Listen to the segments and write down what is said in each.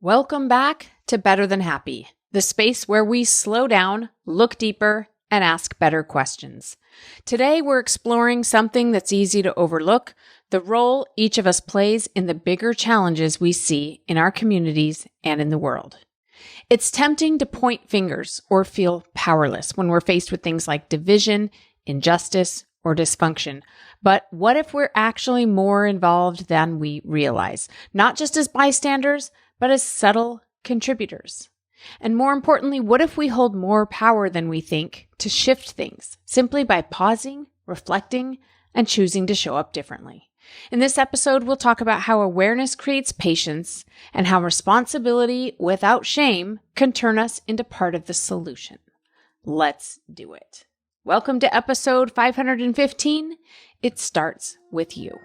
Welcome back to Better Than Happy, the space where we slow down, look deeper, and ask better questions. Today, we're exploring something that's easy to overlook, the role each of us plays in the bigger challenges we see in our communities and in the world. It's tempting to point fingers or feel powerless when we're faced with things like division, injustice, or dysfunction. But what if we're actually more involved than we realize, not just as bystanders, but as subtle contributors? And more importantly, what if we hold more power than we think to shift things simply by pausing, reflecting, and choosing to show up differently? In this episode, we'll talk about how awareness creates patience and how responsibility without shame can turn us into part of the solution. Let's do it. Welcome to episode 515. It starts with you.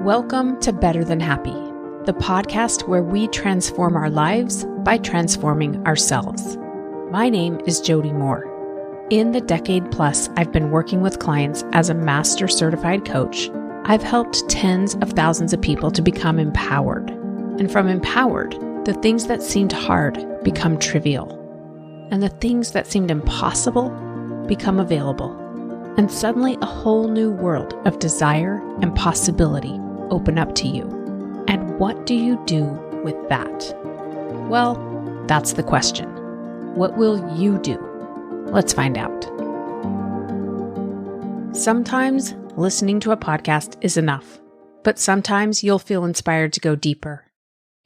Welcome to Better Than Happy, the podcast where we transform our lives by transforming ourselves. My name is Jody Moore. In the decade plus I've been working with clients as a master certified coach, I've helped tens of thousands of people to become empowered. And from empowered, the things that seemed hard become trivial. And the things that seemed impossible become available. And suddenly a whole new world of desire and possibility open up to you. And what do you do with that? Well, that's the question. What will you do? Let's find out. Sometimes listening to a podcast is enough, but sometimes you'll feel inspired to go deeper.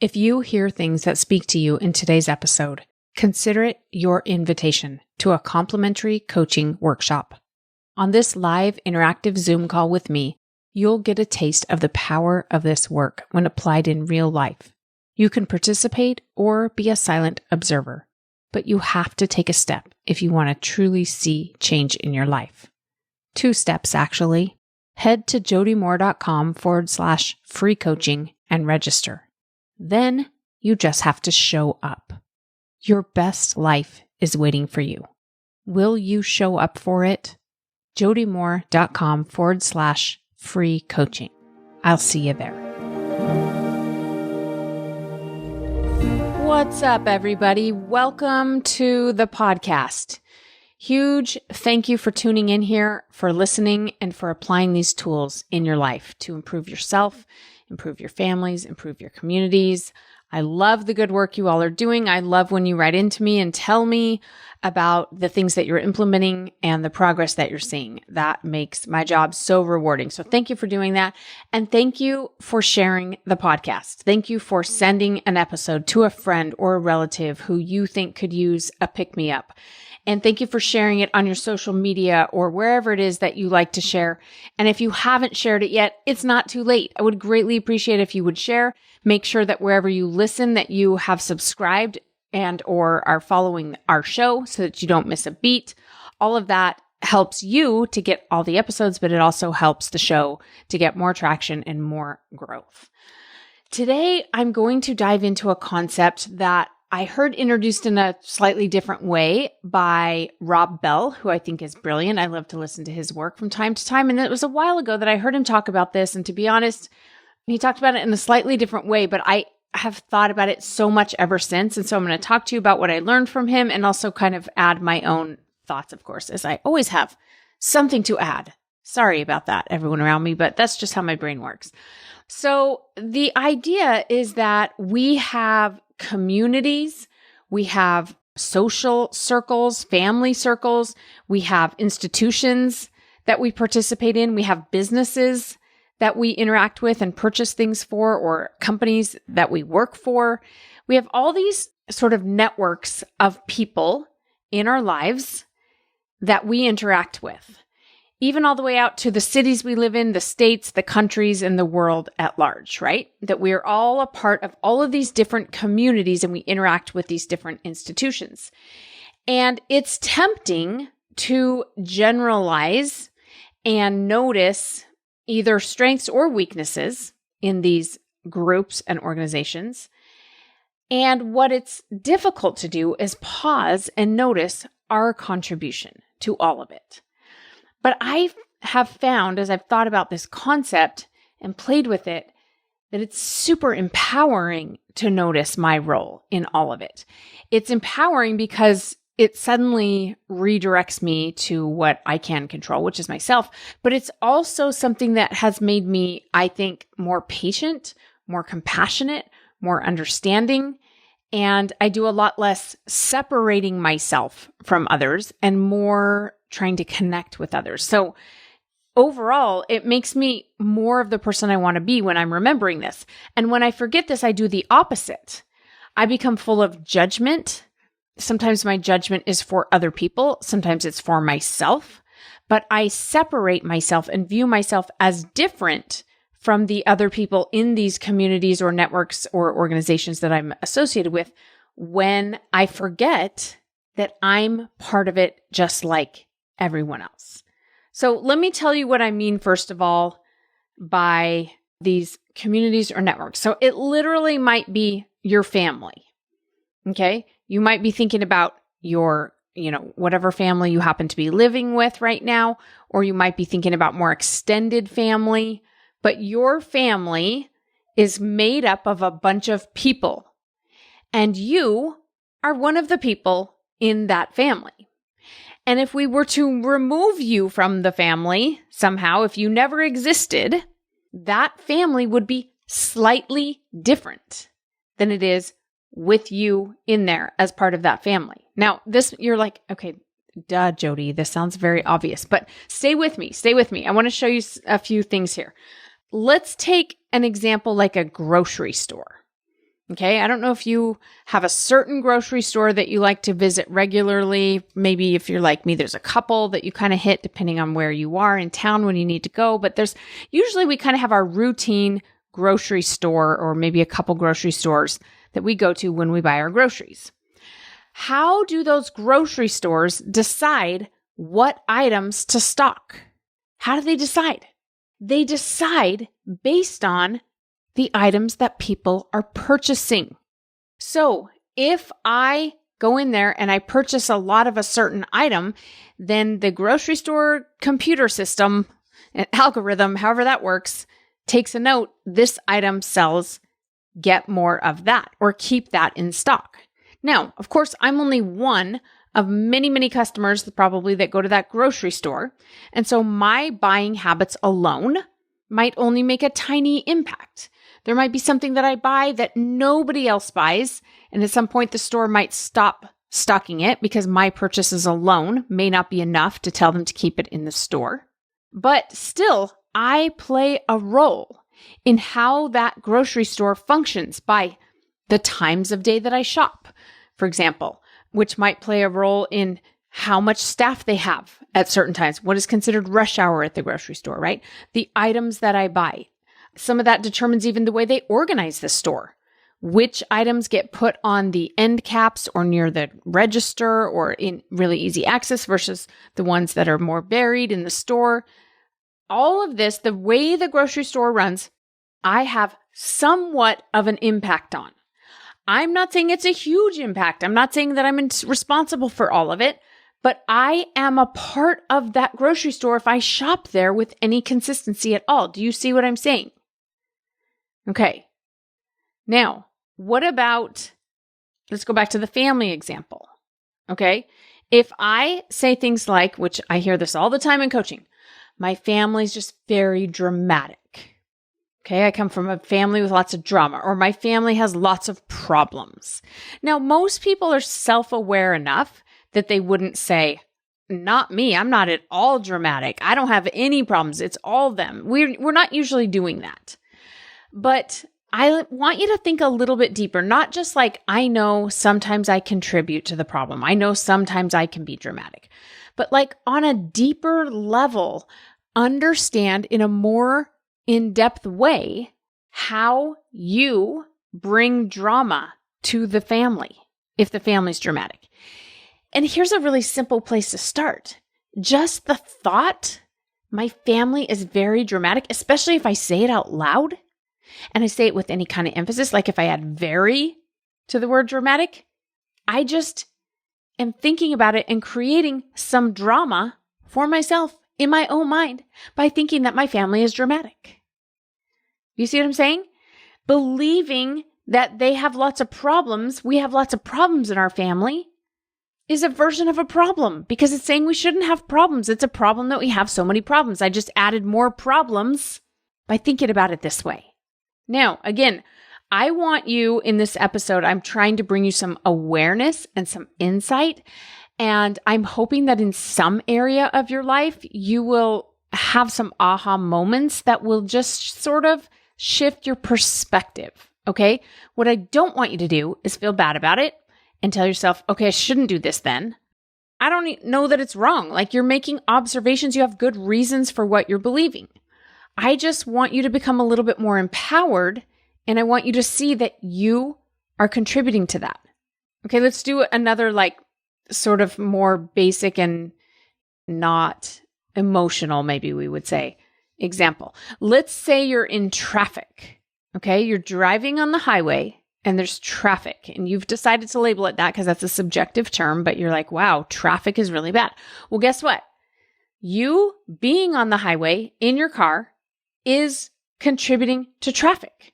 If you hear things that speak to you in today's episode, consider it your invitation to a complimentary coaching workshop. On this live interactive Zoom call with me, you'll get a taste of the power of this work when applied in real life. You can participate or be a silent observer, but you have to take a step if you want to truly see change in your life. 2 steps, actually. Head to jodymoore.com/free coaching and register. Then you just have to show up. Your best life is waiting for you. Will you show up for it? jodymoore.com/free coaching. I'll see you there. What's up, everybody? Welcome to the podcast. Huge thank you for tuning in here, for listening, and for applying these tools in your life to improve yourself, improve your families, improve your communities. I love the good work you all are doing. I love when you write into me and tell me about the things that you're implementing and the progress that you're seeing. That makes my job so rewarding. So thank you for doing that. And thank you for sharing the podcast. Thank you for sending an episode to a friend or a relative who you think could use a pick-me-up. And thank you for sharing it on your social media or wherever it is that you like to share. And if you haven't shared it yet, it's not too late. I would greatly appreciate if you would share. Make sure that wherever you listen that you have subscribed and or are following our show so that you don't miss a beat. All of that helps you to get all the episodes, but it also helps the show to get more traction and more growth. Today, I'm going to dive into a concept that I heard introduced in a slightly different way by Rob Bell, who I think is brilliant. I love to listen to his work from time to time. And it was a while ago that I heard him talk about this. And to be honest, he talked about it in a slightly different way, but I have thought about it so much ever since. And so I'm going to talk to you about what I learned from him and also kind of add my own thoughts, of course, as I always have something to add. Sorry about that, everyone around me, but that's just how my brain works. So the idea is that we have communities, we have social circles, family circles, we have institutions that we participate in, we have businesses that we interact with and purchase things for, or companies that we work for. We have all these sort of networks of people in our lives that we interact with, even all the way out to the cities we live in, the states, the countries, and the world at large, right? That we are all a part of all of these different communities and we interact with these different institutions. And it's tempting to generalize and notice either strengths or weaknesses in these groups and organizations. And what it's difficult to do is pause and notice our contribution to all of it. But I have found, as I've thought about this concept and played with it, that it's super empowering to notice my role in all of it. It's empowering because it suddenly redirects me to what I can control, which is myself. But it's also something that has made me, I think, more patient, more compassionate, more understanding. And I do a lot less separating myself from others and more trying to connect with others. So overall, it makes me more of the person I want to be when I'm remembering this. And when I forget this, I do the opposite. I become full of judgment. Sometimes my judgment is for other people. Sometimes it's for myself. But I separate myself and view myself as different from the other people in these communities or networks or organizations that I'm associated with when I forget that I'm part of it just like everyone else. So let me tell you what I mean, first of all, by these communities or networks. So it literally might be your family. Okay? You might be thinking about your, whatever family you happen to be living with right now, or you might be thinking about more extended family. But your family is made up of a bunch of people, and you are one of the people in that family. And if we were to remove you from the family somehow, if you never existed, that family would be slightly different than it is with you in there as part of that family. Now, you're like, okay, duh, Jody, this sounds very obvious, but stay with me. I want to show you a few things here. Let's take an example like a grocery store. Okay, I don't know if you have a certain grocery store that you like to visit regularly. Maybe if you're like me, there's a couple that you kind of hit depending on where you are in town when you need to go. But usually we kind of have our routine grocery store or maybe a couple grocery stores that we go to when we buy our groceries. How do those grocery stores decide what items to stock? How do they decide? They decide based on the items that people are purchasing. So if I go in there and I purchase a lot of a certain item, then the grocery store computer system, an algorithm, however that works, takes a note, this item sells, get more of that or keep that in stock. Now, of course, I'm only one of many, many customers probably that go to that grocery store. And so my buying habits alone might only make a tiny impact. There might be something that I buy that nobody else buys. And at some point, the store might stop stocking it because my purchases alone may not be enough to tell them to keep it in the store. But still, I play a role in how that grocery store functions by the times of day that I shop, for example, which might play a role in how much staff they have at certain times, what is considered rush hour at the grocery store, right? The items that I buy. Some of that determines even the way they organize the store. Which items get put on the end caps or near the register or in really easy access versus the ones that are more buried in the store. All of this, the way the grocery store runs, I have somewhat of an impact on. I'm not saying it's a huge impact. I'm not saying that I'm responsible for all of it, but I am a part of that grocery store if I shop there with any consistency at all. Do you see what I'm saying? Okay. Now, what about, let's go back to the family example. Okay. If I say things like, which I hear this all the time in coaching, my family's just very dramatic. Okay, I come from a family with lots of drama, or my family has lots of problems. Now, most people are self-aware enough that they wouldn't say, not me, I'm not at all dramatic. I don't have any problems. It's all them. We're not usually doing that. But I want you to think a little bit deeper, not just like, I know sometimes I contribute to the problem. I know sometimes I can be dramatic, but like on a deeper level, understand in a more in-depth way how you bring drama to the family if the family's dramatic. And here's a really simple place to start. Just the thought, my family is very dramatic, especially if I say it out loud and I say it with any kind of emphasis, like if I add very to the word dramatic, I just am thinking about it and creating some drama for myself in my own mind by thinking that my family is dramatic. You see what I'm saying? Believing that they have lots of problems, we have lots of problems in our family, is a version of a problem because it's saying we shouldn't have problems. It's a problem that we have so many problems. I just added more problems by thinking about it this way. Now, again, I want you in this episode, I'm trying to bring you some awareness and some insight. And I'm hoping that in some area of your life, you will have some aha moments that will just sort of shift your perspective. Okay. What I don't want you to do is feel bad about it and tell yourself, okay, I shouldn't do this then. I don't know that it's wrong. Like, you're making observations. You have good reasons for what you're believing. I just want you to become a little bit more empowered, and I want you to see that you are contributing to that. Okay, let's do another sort of more basic and not emotional, maybe we would say, example. Let's say you're in traffic. Okay, you're driving on the highway and there's traffic, and you've decided to label it that because that's a subjective term, but you're like, wow, traffic is really bad. Well, guess what? You being on the highway in your car is contributing to traffic.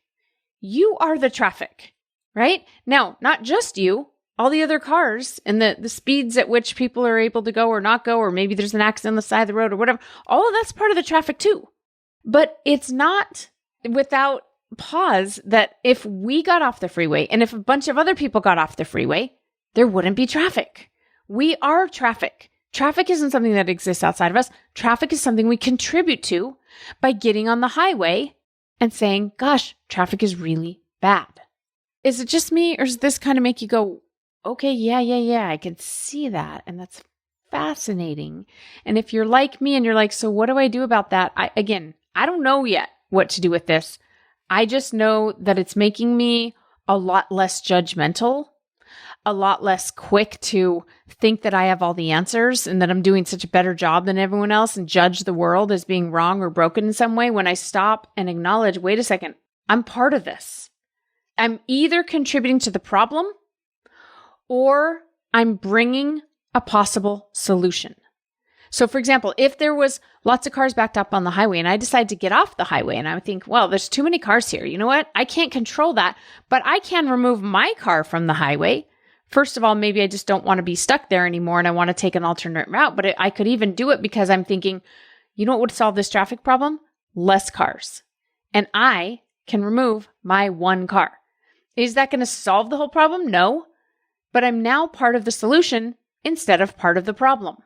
You are the traffic, right? Now, not just you, all the other cars and the speeds at which people are able to go or not go, or maybe there's an accident on the side of the road or whatever, all of that's part of the traffic too. But it's not without pause that if we got off the freeway and if a bunch of other people got off the freeway, there wouldn't be traffic. We are traffic. Traffic isn't something that exists outside of us. Traffic is something we contribute to by getting on the highway and saying, gosh, traffic is really bad. Is it just me, or does this kind of make you go, okay, yeah, I can see that. And that's fascinating. And if you're like me and you're like, so what do I do about that? I don't know yet what to do with this. I just know that it's making me a lot less judgmental, a lot less quick to think that I have all the answers and that I'm doing such a better job than everyone else and judge the world as being wrong or broken in some way when I stop and acknowledge, wait a second, I'm part of this. I'm either contributing to the problem or I'm bringing a possible solution. So for example, if there was lots of cars backed up on the highway and I decide to get off the highway and I think, well, there's too many cars here. You know what? I can't control that, but I can remove my car from the highway. First of all, maybe I just don't want to be stuck there anymore and I want to take an alternate route, but I could even do it because I'm thinking, you know what would solve this traffic problem? Less cars. And I can remove my one car. Is that going to solve the whole problem? No, but I'm now part of the solution instead of part of the problem.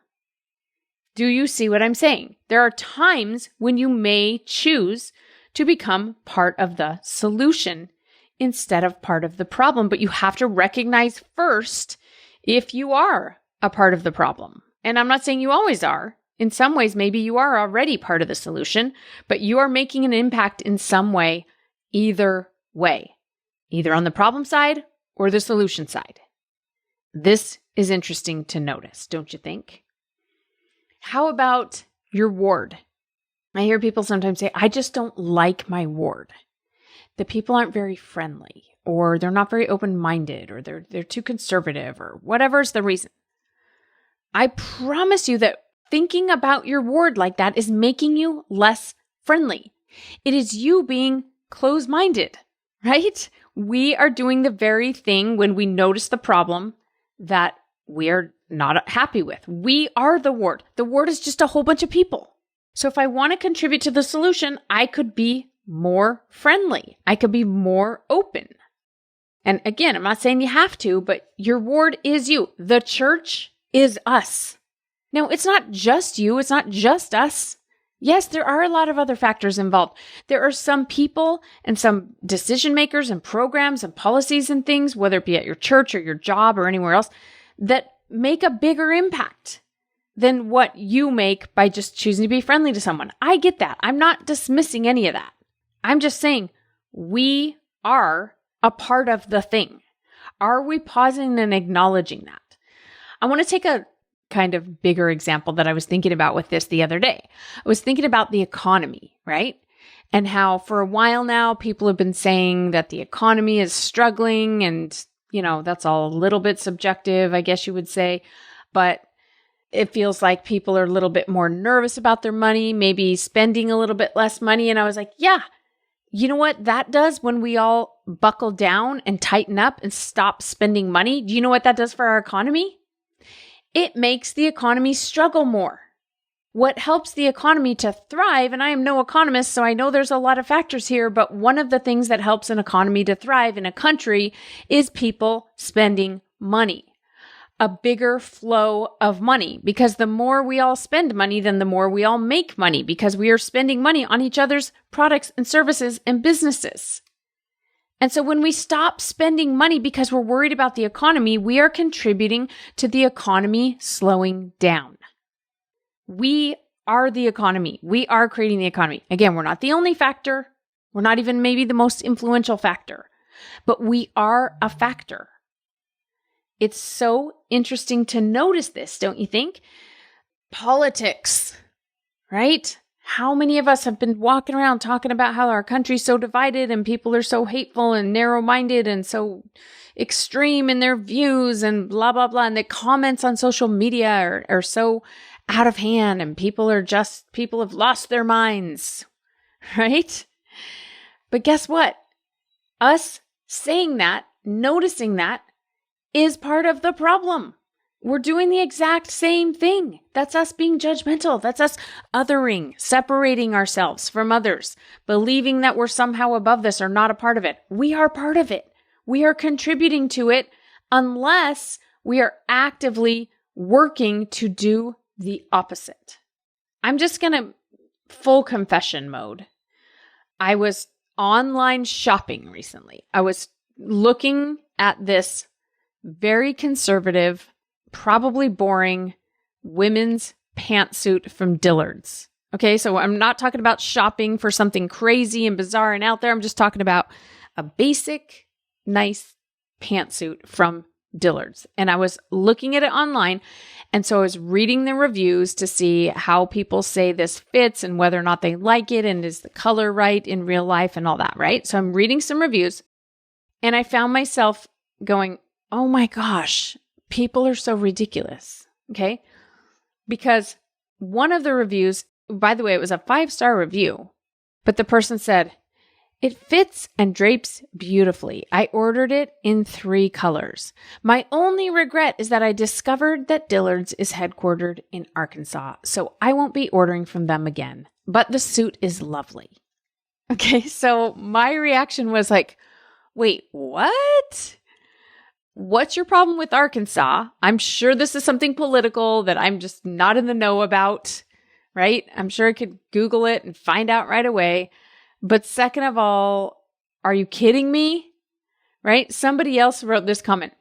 Do you see what I'm saying? There are times when you may choose to become part of the solution instead of part of the problem, but you have to recognize first if you are a part of the problem. And I'm not saying you always are. In some ways, maybe you are already part of the solution, but you are making an impact in some way, either way, either on the problem side or the solution side. This is interesting to notice, don't you think? How about your ward? I hear people sometimes say, I just don't like my ward. The people aren't very friendly, or they're not very open-minded, or they're too conservative, or whatever's the reason. I promise you that thinking about your ward like that is making you less friendly. It is you being closed-minded, right? We are doing the very thing when we notice the problem that we are not happy with. We are the ward. The ward is just a whole bunch of people. So if I want to contribute to the solution, I could be more friendly. I could be more open. And again, I'm not saying you have to, but your ward is you. The church is us. Now, it's not just you. It's not just us. Yes, there are a lot of other factors involved. There are some people and some decision makers and programs and policies and things, whether it be at your church or your job or anywhere else, that make a bigger impact than what you make by just choosing to be friendly to someone. I get that. I'm not dismissing any of that. I'm just saying we are a part of the thing. Are we pausing and acknowledging that? I want to take a kind of bigger example that I was thinking about with this the other day. I was thinking about the economy, right? And how for a while now, people have been saying that the economy is struggling and that's all a little bit subjective, I guess you would say, but it feels like people are a little bit more nervous about their money, maybe spending a little bit less money. And I was like, yeah, you know what that does when we all buckle down and tighten up and stop spending money? Do you know what that does for our economy? It makes the economy struggle more. What helps the economy to thrive, and I am no economist, so I know there's a lot of factors here, but one of the things that helps an economy to thrive in a country is people spending money. A bigger flow of money, because the more we all spend money, then the more we all make money, because we are spending money on each other's products and services and businesses. And so when we stop spending money because we're worried about the economy, we are contributing to the economy slowing down. We are the economy. We are creating the economy. Again, we're not the only factor. We're not even maybe the most influential factor, but we are a factor. It's so interesting to notice this, don't you think? Politics, right? How many of us have been walking around talking about how our country's so divided and people are so hateful and narrow-minded and so extreme in their views and blah, blah, blah. And the comments on social media are so out of hand and people have lost their minds, right? But guess what? Us saying that, noticing that, is part of the problem. We're doing the exact same thing. That's us being judgmental. That's us othering, separating ourselves from others, believing that we're somehow above this or not a part of it. We are part of it. We are contributing to it unless we are actively working to do the opposite. I'm just going to full confession mode. I was online shopping recently. I was looking at this very conservative, probably boring women's pantsuit from Dillard's. Okay, so I'm not talking about shopping for something crazy and bizarre and out there. I'm just talking about a basic, nice pantsuit from Dillard's. And I was looking at it online. And so I was reading the reviews to see how people say this fits and whether or not they like it and is the color right in real life and all that, right? So I'm reading some reviews and I found myself going, oh my gosh, people are so ridiculous, okay? Because one of the reviews, by the way, it was a 5-star review, but the person said, it fits and drapes beautifully. I ordered it in 3 colors. My only regret is that I discovered that Dillard's is headquartered in Arkansas, so I won't be ordering from them again. But the suit is lovely. Okay, so my reaction was like, wait, what? What's your problem with Arkansas? I'm sure this is something political that I'm just not in the know about, right? I'm sure I could Google it and find out right away. But second of all, are you kidding me? Right? Somebody else wrote this comment.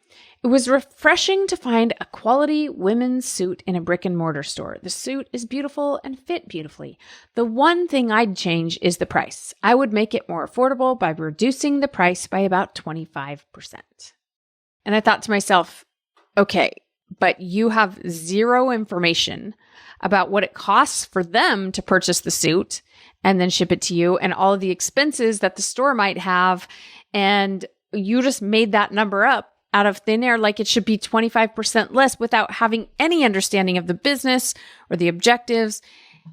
It was refreshing to find a quality women's suit in a brick and mortar store. The suit is beautiful and fit beautifully. The one thing I'd change is the price. I would make it more affordable by reducing the price by about 25%. And I thought to myself, okay, but you have zero information about what it costs for them to purchase the suit and then ship it to you and all of the expenses that the store might have. And you just made that number up out of thin air like it should be 25% less without having any understanding of the business or the objectives.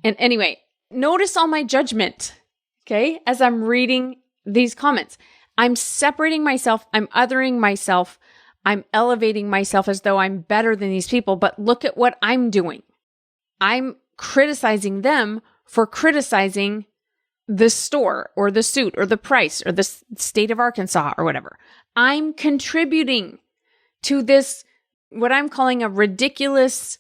And anyway, notice all my judgment, okay, as I'm reading these comments. I'm separating myself. I'm othering myself. I'm elevating myself as though I'm better than these people. But look at what I'm doing. I'm criticizing them for criticizing the store or the suit or the price or the state of Arkansas or whatever. I'm contributing to this, what I'm calling a ridiculous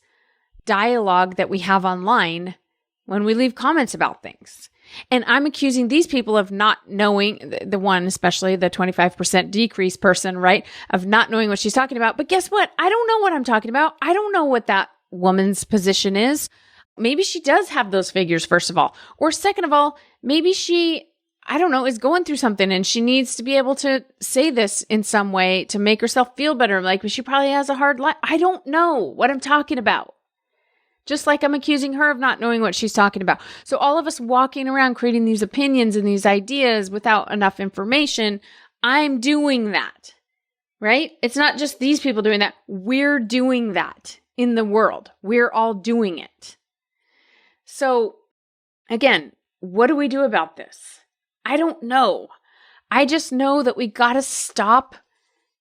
dialogue that we have online when we leave comments about things. And I'm accusing these people of not knowing, the one, especially the 25% decrease person, right? Of not knowing what she's talking about. But guess what? I don't know what I'm talking about. I don't know what that woman's position is. Maybe she does have those figures, first of all. Or second of all, maybe she, I don't know, is going through something and she needs to be able to say this in some way to make herself feel better. Like she probably has a hard life. I don't know what I'm talking about. Just like I'm accusing her of not knowing what she's talking about. So all of us walking around creating these opinions and these ideas without enough information, I'm doing that, right? It's not just these people doing that. We're doing that in the world. We're all doing it. So again, what do we do about this? I don't know. I just know that we got to stop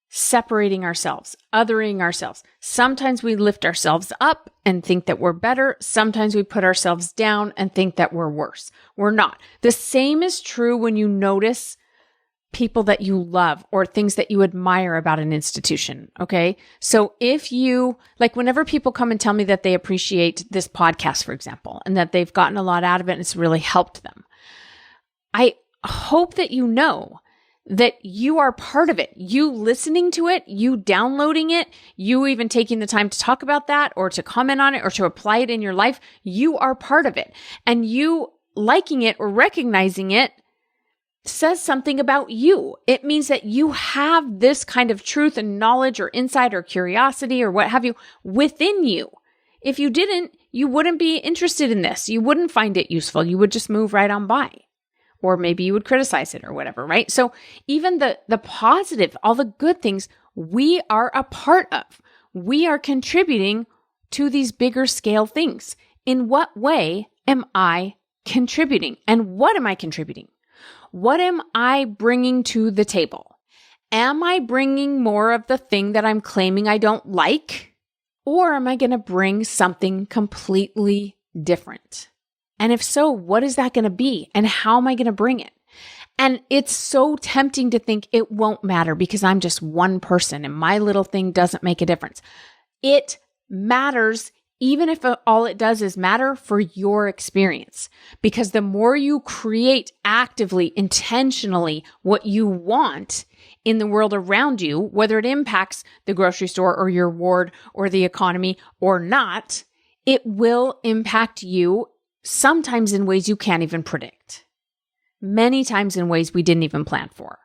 separating ourselves, othering ourselves. Sometimes we lift ourselves up and think that we're better. Sometimes we put ourselves down and think that we're worse. We're not. The same is true when you notice people that you love or things that you admire about an institution. Okay. So if you, like, whenever people come and tell me that they appreciate this podcast, for example, and that they've gotten a lot out of it and it's really helped them, I hope that you know that you are part of it. You listening to it, you downloading it, you even taking the time to talk about that or to comment on it or to apply it in your life, you are part of it. And you liking it or recognizing it says something about you. It means that you have this kind of truth and knowledge or insight or curiosity or what have you within you. If you didn't, you wouldn't be interested in this. You wouldn't find it useful. You would just move right on by. Or maybe you would criticize it or whatever, right? So even the positive, all the good things, we are a part of. We are contributing to these bigger scale things. In what way am I contributing? And what am I contributing? What am I bringing to the table? Am I bringing more of the thing that I'm claiming I don't like? Or am I going to bring something completely different? And if so, what is that going to be? And how am I going to bring it? And it's so tempting to think it won't matter because I'm just one person and my little thing doesn't make a difference. It matters even if all it does is matter for your experience. Because the more you create actively, intentionally what you want in the world around you, whether it impacts the grocery store or your ward or the economy or not, it will impact you sometimes in ways you can't even predict. Many times in ways we didn't even plan for.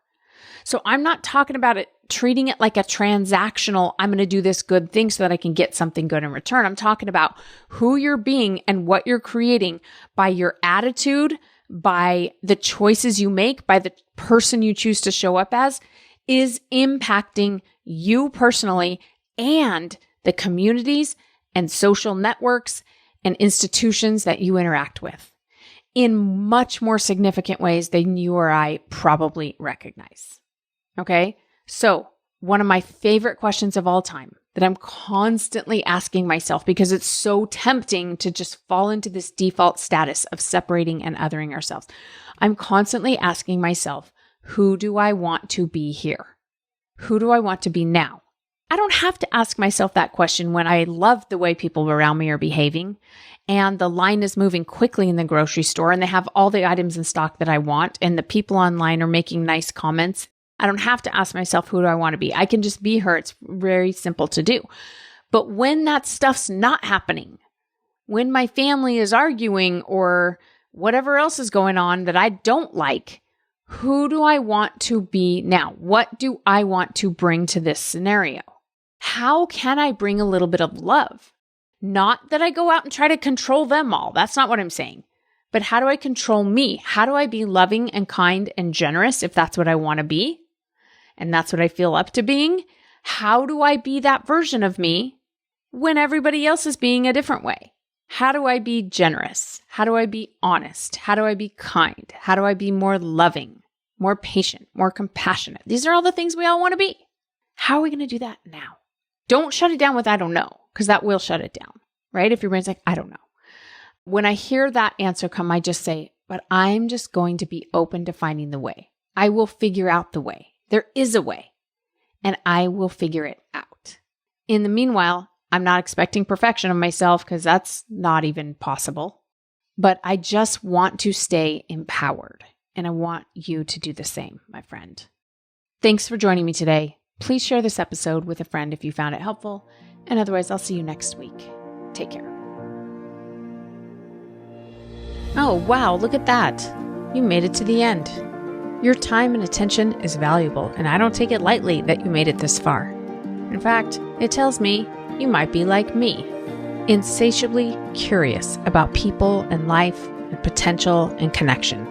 So I'm not talking about it, treating it like a transactional, I'm going to do this good thing so that I can get something good in return. I'm talking about who you're being and what you're creating by your attitude, by the choices you make, by the person you choose to show up as, is impacting you personally and the communities and social networks and institutions that you interact with in much more significant ways than you or I probably recognize. Okay? So, one of my favorite questions of all time that I'm constantly asking myself because it's so tempting to just fall into this default status of separating and othering ourselves. I'm constantly asking myself, who do I want to be here? Who do I want to be now? I don't have to ask myself that question when I love the way people around me are behaving and the line is moving quickly in the grocery store and they have all the items in stock that I want and the people online are making nice comments. I don't have to ask myself, who do I want to be? I can just be her. It's very simple to do. But when that stuff's not happening, when my family is arguing or whatever else is going on that I don't like, who do I want to be now? What do I want to bring to this scenario? How can I bring a little bit of love? Not that I go out and try to control them all. That's not what I'm saying. But how do I control me? How do I be loving and kind and generous if that's what I want to be? And that's what I feel up to being? How do I be that version of me when everybody else is being a different way? How do I be generous? How do I be honest? How do I be kind? How do I be more loving, more patient, more compassionate? These are all the things we all want to be. How are we going to do that now? Don't shut it down with I don't know, because that will shut it down, right? If your brain's like, I don't know. When I hear that answer come, I just say, but I'm just going to be open to finding the way. I will figure out the way. There is a way, and I will figure it out. In the meanwhile, I'm not expecting perfection of myself because that's not even possible, but I just want to stay empowered, and I want you to do the same, my friend. Thanks for joining me today. Please share this episode with a friend if you found it helpful, and otherwise I'll see you next week. Take care. Oh, wow, look at that. You made it to the end. Your time and attention is valuable, and I don't take it lightly that you made it this far. In fact, it tells me you might be like me, insatiably curious about people and life and potential and connection.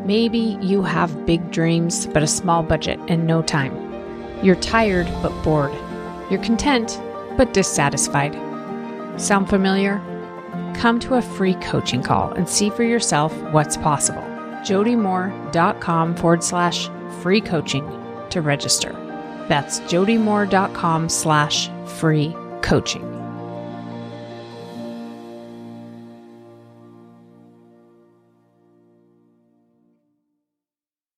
Maybe you have big dreams, but a small budget and no time. You're tired, but bored. You're content, but dissatisfied. Sound familiar? Come to a free coaching call and see for yourself what's possible. jodymoore.com/free coaching to register. That's jodymoore.com/free coaching.